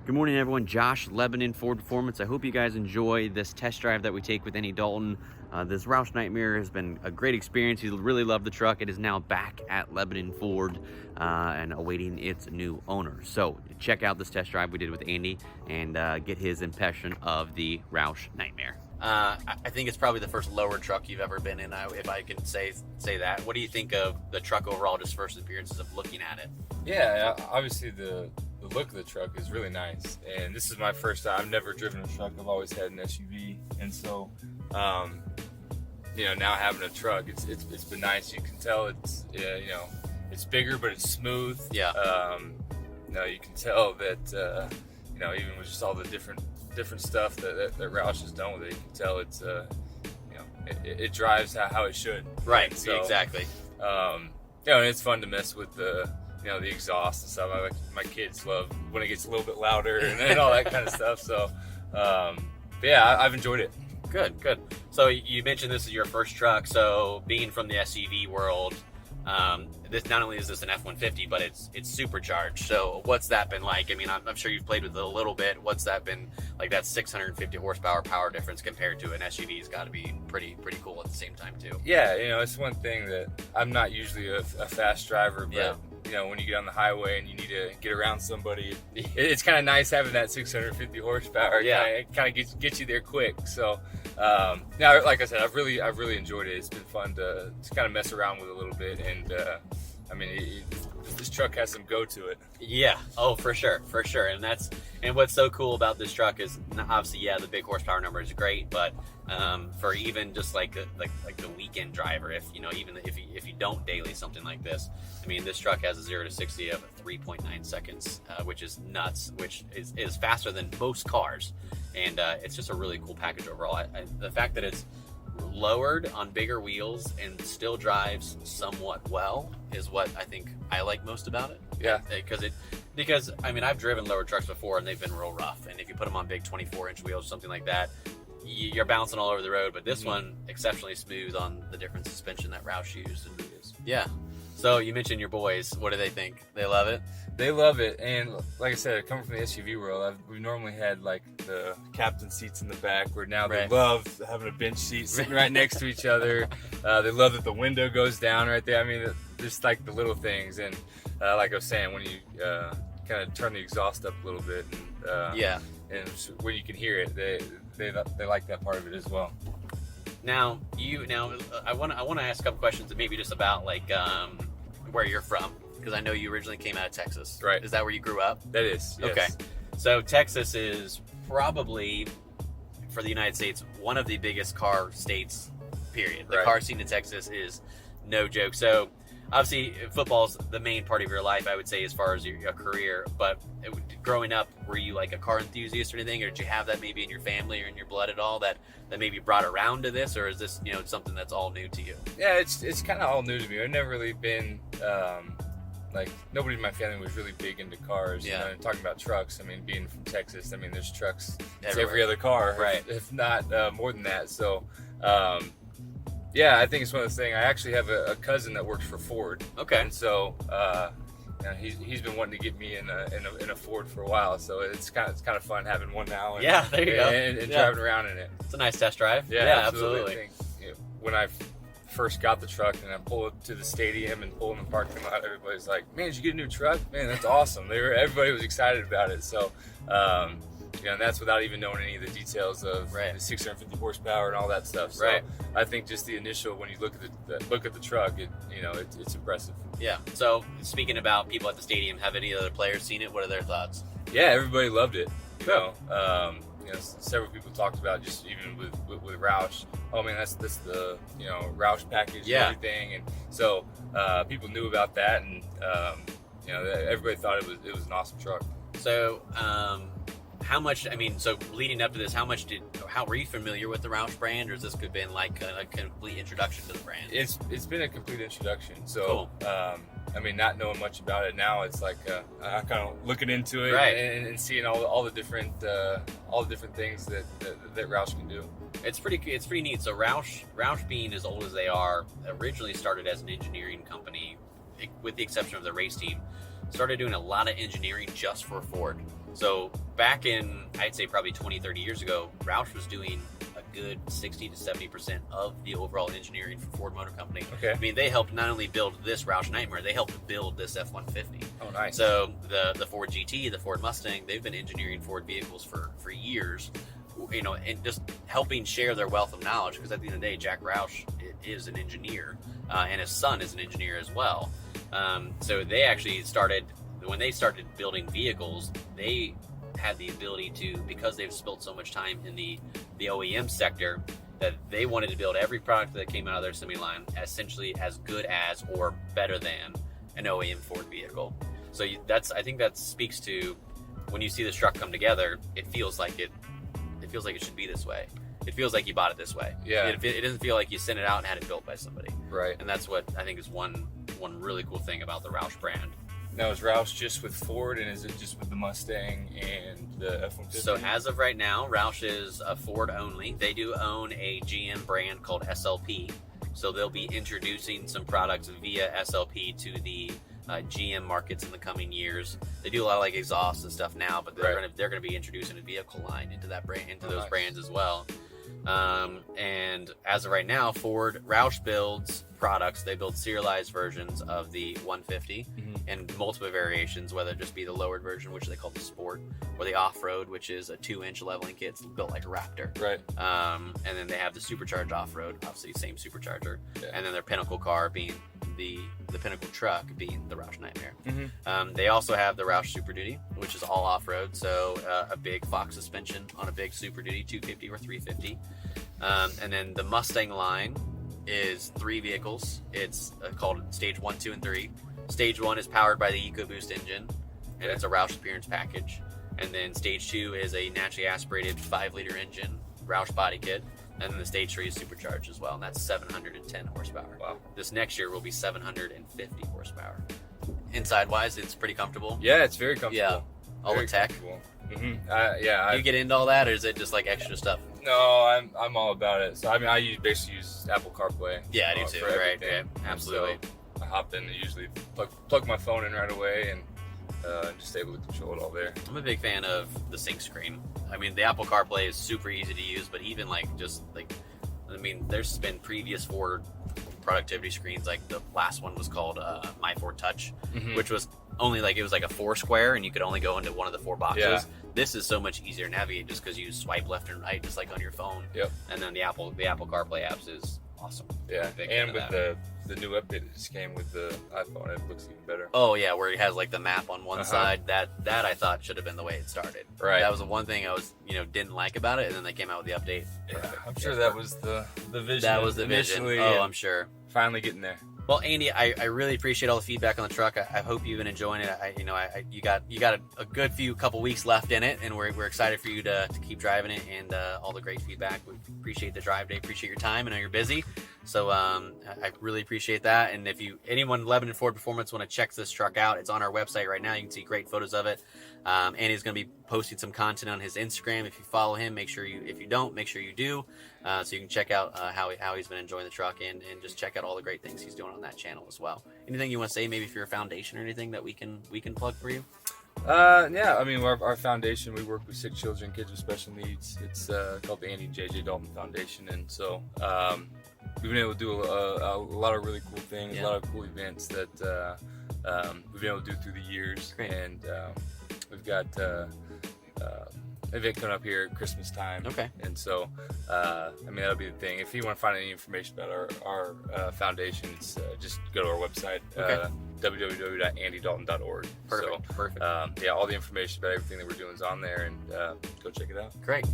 Good morning, everyone. Josh, Lebanon Ford Performance. I hope you guys enjoy this test drive that we take with Andy Dalton. This Roush Nitemare has been a great experience. He really loved the truck. It is now back at Lebanon Ford and awaiting its new owner. So check out this test drive we did with Andy and get his impression of the Roush Nitemare. I think it's probably the first lower truck you've ever been in, if I can say that. What do you think of the truck overall, just first appearances of looking at it? Yeah, obviously the look of the truck is really nice, and this is my first time. I've never driven a truck. I've always had an SUV, and so now having a truck, it's been nice. You can tell it's it's bigger, but it's smooth. Yeah. You can tell that even with just all the different stuff that Roush has done with it, you can tell it's it drives how it should. Right. So, exactly. And it's fun to mess with the exhaust and stuff. My kids love when it gets a little bit louder and all that kind of stuff. So, yeah, I've enjoyed it. Good. So you mentioned this is your first truck. So being from the SUV world, this not only is this an F-150, but it's supercharged. So what's that been like? I mean, I'm sure you've played with it a little bit. What's that been like? That 650 horsepower power difference compared to an SUV has got to be pretty cool at the same time too. Yeah, it's one thing that I'm not usually a fast driver, but yeah. When you get on the highway and you need to get around somebody, it's kind of nice having that 650 horsepower. Yeah, it kind of gets you there quick. So now, like I said, I've really enjoyed it. It's been fun to kind of mess around with it a little bit, and this truck has some go to it. Yeah. Oh, for sure. And what's so cool about this truck is obviously, yeah, the big horsepower number is great, but for even just like the weekend driver, if you don't daily something like this, I mean, this truck has a 0 to 60 of 3.9 seconds, which is nuts, which is faster than most cars, and it's just a really cool package overall. The fact that it's lowered on bigger wheels and still drives somewhat well is what I think I like most about it. Yeah, because I mean, I've driven lower trucks before and they've been real rough, and if you put them on big 24-inch wheels or something like that, you're bouncing all over the road. But this one exceptionally smooth on the different suspension that Roush used. And yeah. So you mentioned your boys. What do they think? They love it? They love it, and like I said, coming from the SUV world, we normally had like the captain seats in the back, where now they love having a bench seat sitting right next to each other. They love that the window goes down right there. I mean, just like the little things, and like I was saying, when you kind of turn the exhaust up a little bit, and and when you can hear it, they like that part of it as well. Now I want to ask a couple questions, maybe just about like where you're from. Because I know you originally came out of Texas. Right. Is that where you grew up? That is, yes. Okay. So Texas is probably, for the United States, one of the biggest car states, period. The car scene in Texas is no joke. So obviously football's the main part of your life, I would say, as far as your career. But growing up, were you like a car enthusiast or anything? Or did you have that maybe in your family or in your blood at all that maybe brought around to this? Or is this something that's all new to you? Yeah, it's kind of all new to me. I've never really been... like, nobody in my family was really big into cars. Yeah. Talking about trucks, I mean, being from Texas, I mean, there's trucks everywhere. Every other car, right? If not more than that. So, yeah, I think it's one of those things. I actually have a cousin that works for Ford. Okay. And so, he's been wanting to get me in a Ford for a while. So it's kind of fun having one now. And, yeah, there you go. And driving around in it. It's a nice test drive. Yeah, absolutely. I think, when I first got the truck and I pulled it to the stadium and pulled in the parking lot, everybody's like, "Man, did you get a new truck? Man, that's awesome!" Everybody was excited about it. So, and that's without even knowing any of the details of the 650 horsepower and all that stuff. So I think just the initial, when you look at the truck, it's impressive. Yeah. So speaking about people at the stadium, have any other players seen it? What are their thoughts? Yeah, everybody loved it. Several people talked about, just even with Roush. Oh man, that's the Roush package and everything, and so people knew about that, and everybody thought it was an awesome truck. So how much? I mean, so leading up to this, how were you familiar with the Roush brand, or has this could have been like a complete introduction to the brand? It's been a complete introduction. So I mean, not knowing much about it now, it's like I'm kind of looking into it and seeing all the different things that Roush can do. It's pretty neat. So Roush, being as old as they are, originally started as an engineering company, with the exception of the race team. Started doing a lot of engineering just for Ford. So back in, I'd say probably 20, 30 years ago, Roush was doing a good 60 to 70% of the overall engineering for Ford Motor Company. Okay. I mean, they helped not only build this Roush Nitemare, they helped build this F-150. Oh, nice. So the Ford GT, the Ford Mustang, they've been engineering Ford vehicles for years, you know, and just helping share their wealth of knowledge, because at the end of the day, Jack Roush is an engineer, and his son is an engineer as well. So they actually started, when they started building vehicles, they had the ability to, because they've spent so much time in the OEM sector, that they wanted to build every product that came out of their assembly line essentially as good as or better than an OEM Ford vehicle. So I think that speaks to, when you see this truck come together, it feels like it should be this way. It feels like you bought it this way. Yeah. It doesn't feel like you sent it out and had it built by somebody. Right. And that's what I think is one really cool thing about the Roush brand. Now, is Roush just with Ford, and is it just with the Mustang and the F-150? So as of right now, Roush is a Ford only. They do own a GM brand called SLP. So they'll be introducing some products via SLP to the GM markets in the coming years. They do a lot of like exhaust and stuff now, but they're gonna be introducing a vehicle line into that brand, into those brands as well. And as of right now, Roush builds products. They build serialized versions of the 150 and multiple variations, whether it just be the lowered version, which they call the Sport, or the Off-Road, which is a 2-inch leveling kit. It's built like a Raptor. Right. And then they have the Supercharged Off-Road, obviously same supercharger. Yeah. And then their pinnacle car being the pinnacle truck being the Roush Nitemare. They also have the Roush Super Duty, which is all off-road, so a big Fox suspension on a big Super Duty 250 or 350. And then the Mustang line is 3 vehicles. It's called Stage 1, 2, and 3. Stage 1 is powered by the EcoBoost engine, and it's a Roush appearance package. And then Stage 2 is a naturally aspirated 5-liter engine, Roush body kit. And then the Stage 3 is supercharged as well, and that's 710 horsepower. Wow. This next year will be 750 horsepower. Inside-wise, it's pretty comfortable. Yeah, it's very comfortable. Yeah, all very the tech. Yeah. Do you get into all that, or is it just like extra stuff? No, I'm all about it. So I mean, I basically use Apple CarPlay. Yeah, I do too. Right, yeah, absolutely. So I hop in and usually plug my phone in right away and just able to control it all there. I'm a big fan of the sync screen. I mean, the Apple CarPlay is super easy to use, but even there's been previous Ford productivity screens. Like the last one was called My Ford Touch, which was only it was like a 4 square, and you could only go into one of the 4 boxes. Yeah. This is so much easier to navigate just because you swipe left and right, just like on your phone. Yep. And then the Apple CarPlay apps is awesome. Yeah, and with the new update that just came with the iPhone, it looks even better. Oh yeah, where it has like the map on one side. That I thought should have been the way it started. Right. That was the one thing I was didn't like about it, and then they came out with the update. Yeah, I'm sure that was the vision. That was the vision. Oh, I'm sure. Finally getting there. Well, Andy, I really appreciate all the feedback on the truck. I hope you've been enjoying it. You got a good couple weeks left in it, and we're excited for you to keep driving it, and all the great feedback. We appreciate the drive day, appreciate your time. I know you're busy, so I really appreciate that. And if anyone Lebanon Ford Performance want to check this truck out, it's on our website right now. You can see great photos of it. Andy's going to be posting some content on his Instagram. If you follow him, if you don't, make sure you do, so you can check out how he's been enjoying the truck, and just check out all the great things he's doing on that channel as well. Anything you want to say, maybe if you're a foundation or anything that we can plug for you? Yeah, I mean, our foundation, we work with sick children, kids with special needs. It's called the Andy and JJ Dalton Foundation, and so we've been able to do a lot of really cool things, a lot of cool events that we've been able to do through the years. Great. And we've got an event coming up here at Christmas time. Okay. And so, I mean, that'll be the thing. If you want to find any information about our foundation, it's just go to our website, www.andydalton.org. Perfect. Perfect. Yeah, all the information about everything that we're doing is on there, and go check it out. Great.